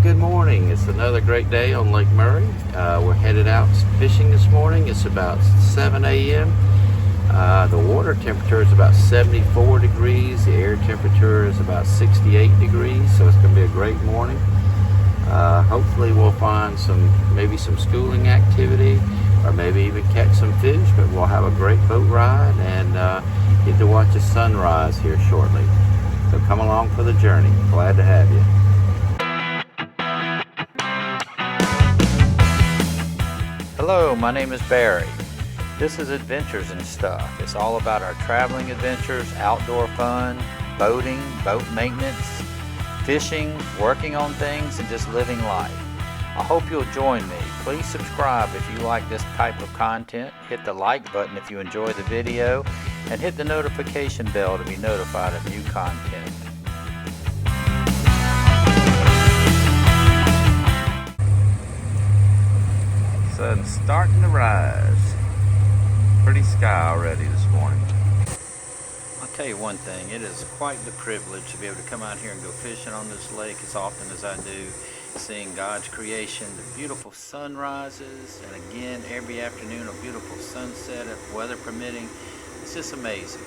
good morning. It's another great day on Lake Murray. We're headed out fishing this morning. It's about 7 a.m. The water temperature is about 74 degrees. The air temperature is about 68 degrees, so it's going to be a great morning. Hopefully we'll find maybe some schooling activity, or maybe even catch some fish, but we'll have a great boat ride and get to watch the sunrise here shortly. So come along for the journey. Glad to have you. Hello, my name is Barry. This is Adventures and Stuff. It's all about our traveling adventures, outdoor fun, boating, boat maintenance, fishing, working on things, and just living life. I hope you'll join me. Please subscribe if you like this type of content. Hit the like button if you enjoy the video, and hit the notification bell to be notified of new content. Sun's starting to rise. Pretty sky already this morning. I'll tell you one thing, it is quite the privilege to be able to come out here and go fishing on this lake as often as I do, seeing God's creation, the beautiful sunrises, and again every afternoon a beautiful sunset if weather permitting. It's just amazing.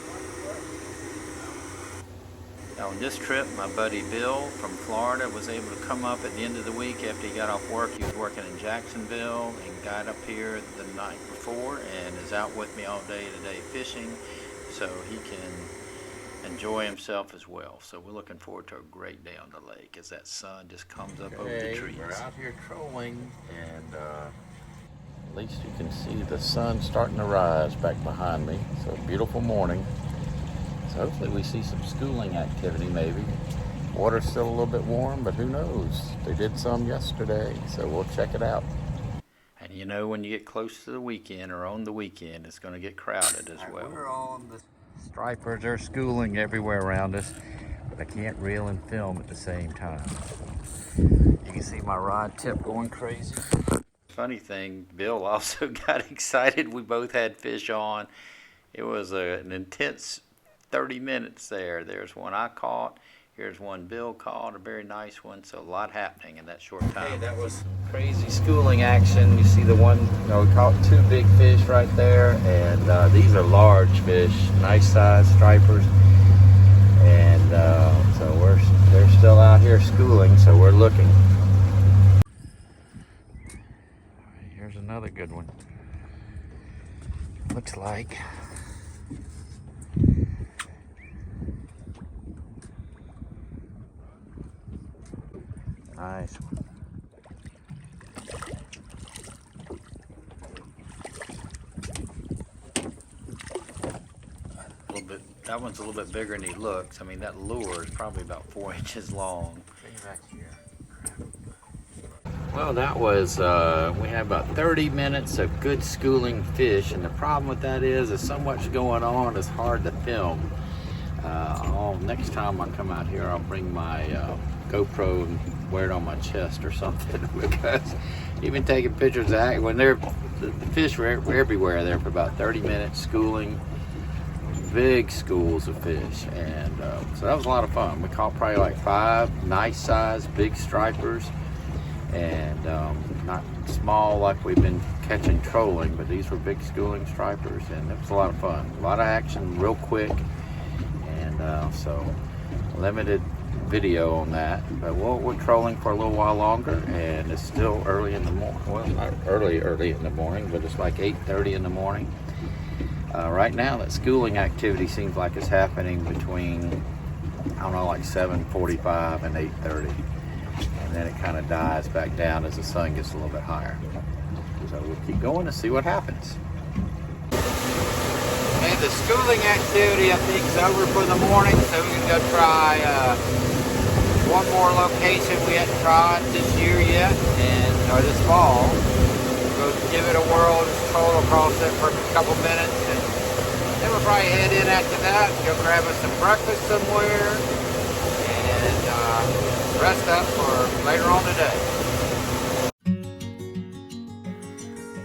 Now on this trip, my buddy Bill from Florida was able to come up at the end of the week after he got off work. He was working in Jacksonville and got up here the night before and is out with me all day today fishing, so he can enjoy himself as well. So we're looking forward to a great day on the lake as that sun just comes up over the trees. We're out here trolling, and at least you can see the sun starting to rise back behind me. So a beautiful morning. So hopefully we see some schooling activity maybe. Water's still a little bit warm, but who knows? They did some yesterday, so we'll check it out. And you know, when you get close to the weekend or on the weekend, it's going to get crowded as well. We're on the stripers are schooling everywhere around us, but I can't reel and film at the same time. You can see my rod tip going crazy. Funny thing, Bill also got excited. We both had fish on. It was an intense 30 minutes there. There's one I caught. Here's one Bill caught, a very nice one. So a lot happening in that short time. Hey, that was some crazy schooling action. You see the one, we caught two big fish right there, and these are large fish, nice size stripers. And so they're still out here schooling, so we're looking. Here's another good one. Looks like. Nice one. That one's a little bit bigger than he looks. I mean, that lure is probably about 4 inches long. Well, that was, we had about 30 minutes of good schooling fish, and the problem with that is there's so much going on, it's hard to film. Next time I come out here, I'll bring my GoPro and wear it on my chest or something, because even taking pictures of when the fish were everywhere there for about 30 minutes schooling, big schools of fish, and so that was a lot of fun. We caught probably like 5 nice size big stripers, and not small like we've been catching trolling, but these were big schooling stripers, and it was a lot of fun, a lot of action real quick, and so limited video on that, but we're trolling for a little while longer, and it's still early in the morning. Well, not early in the morning, but it's like 8:30 in the morning. Right now that schooling activity seems like it's happening between, I don't know, like 7:45 and 8:30, and then it kind of dies back down as the sun gets a little bit higher. So we'll keep going and see what happens. Okay, the schooling activity I think is over for the morning, so we can go try one more location we hadn't tried this year yet, or this fall. We'll go give it a whirl, just troll across it for a couple minutes, and then we'll probably head in after that, go grab us some breakfast somewhere, and rest up for later on today.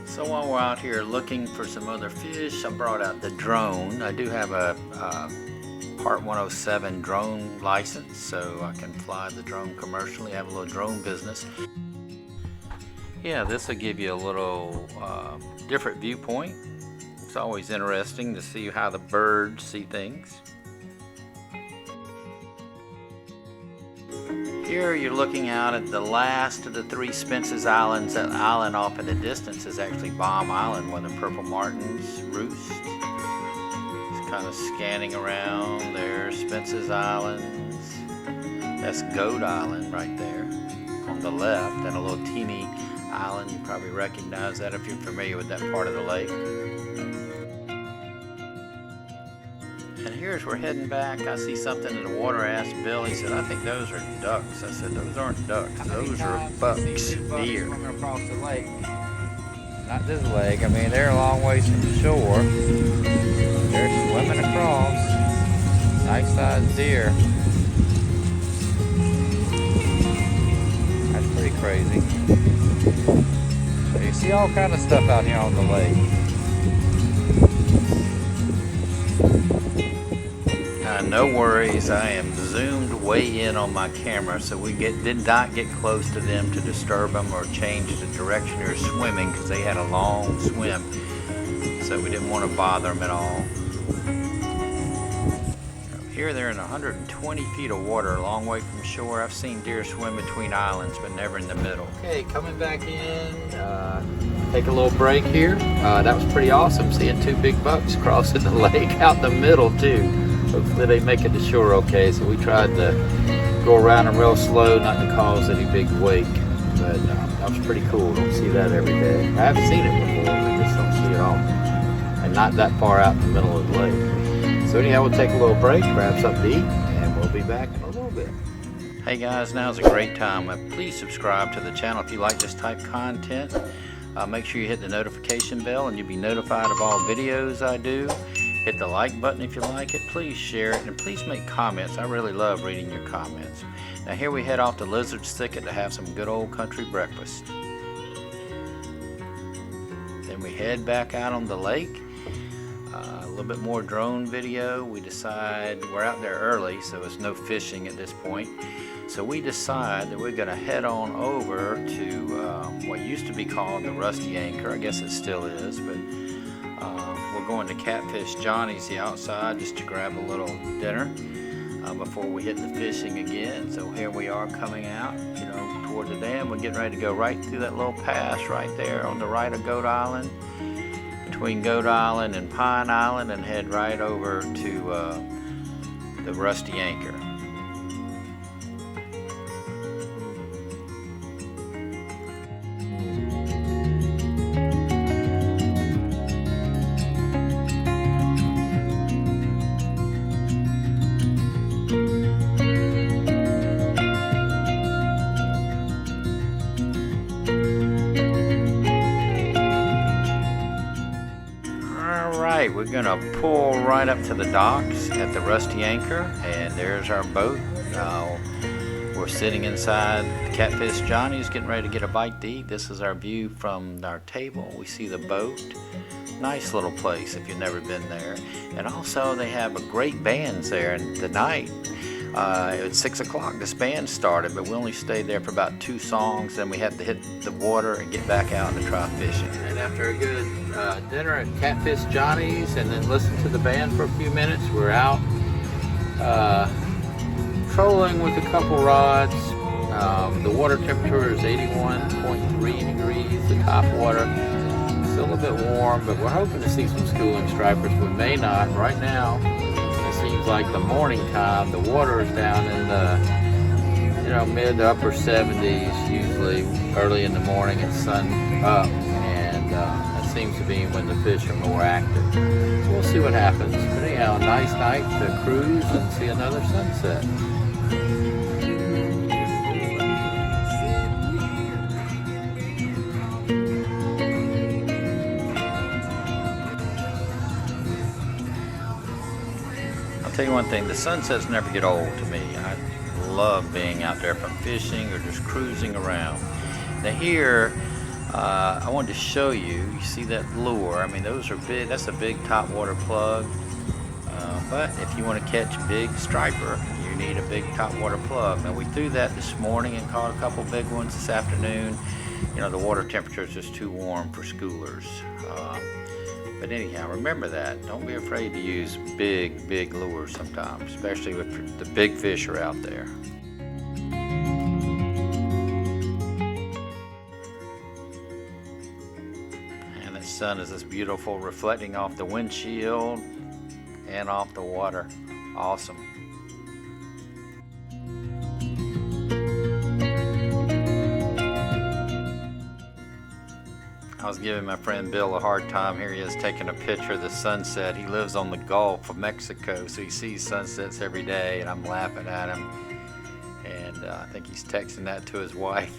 So while we're out here looking for some other fish, I brought out the drone. I do have a Part 107 drone license, so I can fly the drone commercially, have a little drone business. Yeah, this will give you a little different viewpoint. It's always interesting to see how the birds see things. Here you're looking out at the last of the 3 Spence's Islands. That island off in the distance is actually Baum Island, where the purple martins roost. Just kind of scanning around. There's Spence's Islands. That's Goat Island right there on the left, and a little teeny island. You probably recognize that if you're familiar with that part of the lake. And here's we're heading back. I see something in the water. I asked Bill. He said, "I think those are ducks." I said, "Those aren't ducks. Those are bucks, deer." Swimming across the lake. Not this lake. I mean, they're a long ways from the shore. They're swimming across. Nice sized deer. That's pretty crazy. So you see all kind of stuff out here on the lake. No worries, I am zoomed way in on my camera, so we did not get close to them to disturb them or change the direction they were swimming, because they had a long swim, so we didn't want to bother them at all. Here they're in 120 feet of water, a long way from shore. I've seen deer swim between islands, but never in the middle. Okay, coming back in, take a little break here. That was pretty awesome, seeing 2 big bucks crossing the lake out in the middle too. Hopefully they make it to shore okay, so we tried to go around them real slow, not to cause any big wake. But that was pretty cool. Don't see that every day. I haven't seen it before, we just don't see it often. And not that far out in the middle of the lake. So anyhow, we'll take a little break, grab something to eat, and we'll be back in a little bit. Hey guys, now's a great time. Please subscribe to the channel if you like this type of content. Make sure you hit the notification bell and you'll be notified of all videos I do. Hit the like button if you like it. Please share it, and please make comments. I really love reading your comments. Now here we head off to Lizard's Thicket to have some good old country breakfast. Then we head back out on the lake. A little bit more drone video. We decide we're out there early, so it's no fishing at this point. So we decide that we're going to head on over to what used to be called the Rusty Anchor. I guess it still is, but we're going to Catfish Johnny's, the outside, just to grab a little dinner before we hit the fishing again. So here we are coming out, toward the dam. We're getting ready to go right through that little pass right there on the right of Goat Island, between Goat Island and Pine Island, and head right over to the Rusty Anchor. We're gonna pull right up to the docks at the Rusty Anchor, and there's our boat. We're sitting inside Catfish Johnny's, getting ready to get a bite to eat. This is our view from our table. We see the boat. Nice little place if you've never been there. And also they have a great bands there, and tonight at 6 o'clock this band started, but we only stayed there for about 2 songs. Then we had to hit the water and get back out and try fishing. And after a good dinner at Catfish Johnny's and then listen to the band for a few minutes, we're out trolling with a couple rods. The water temperature is 81.3 degrees, the top water. Still a bit warm, but we're hoping to see some schooling stripers. We may not. Right now, it seems like the morning time, the water is down in the mid to upper 70s, usually early in the morning and sun up, and that seems to be when the fish are more active. So we'll see what happens. But anyhow, a nice night to cruise and see another sunset. I'll tell you one thing, the sunsets never get old to me. I love being out there from fishing or just cruising around. Now here, I wanted to show you, you see that lure, I mean those are big, that's a big top water plug. But if you want to catch big striper, you need a big topwater plug. Now we threw that this morning and caught a couple big ones this afternoon. You know, the water temperature is just too warm for schoolers. But anyhow, remember that. Don't be afraid to use big lures sometimes, especially if the big fish are out there. And the sun is just beautiful, reflecting off the windshield and off the water. Awesome. I was giving my friend Bill a hard time. Here he is taking a picture of the sunset. He lives on the Gulf of Mexico, so he sees sunsets every day, and I'm laughing at him. And I think he's texting that to his wife.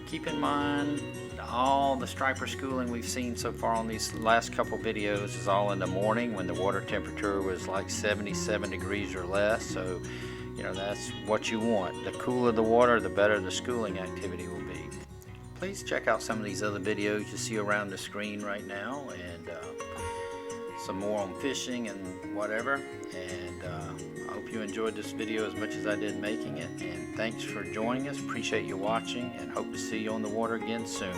Keep in mind, all the striper schooling we've seen so far on these last couple videos is all in the morning when the water temperature was like 77 degrees or less. So, you know, that's what you want. The cooler the water, the better the schooling activity will be. Please check out some of these other videos you see around the screen right now, and some more on fishing and whatever. And I hope you enjoyed this video as much as I did making it. And thanks for joining us. Appreciate you watching, and hope to see you on the water again soon.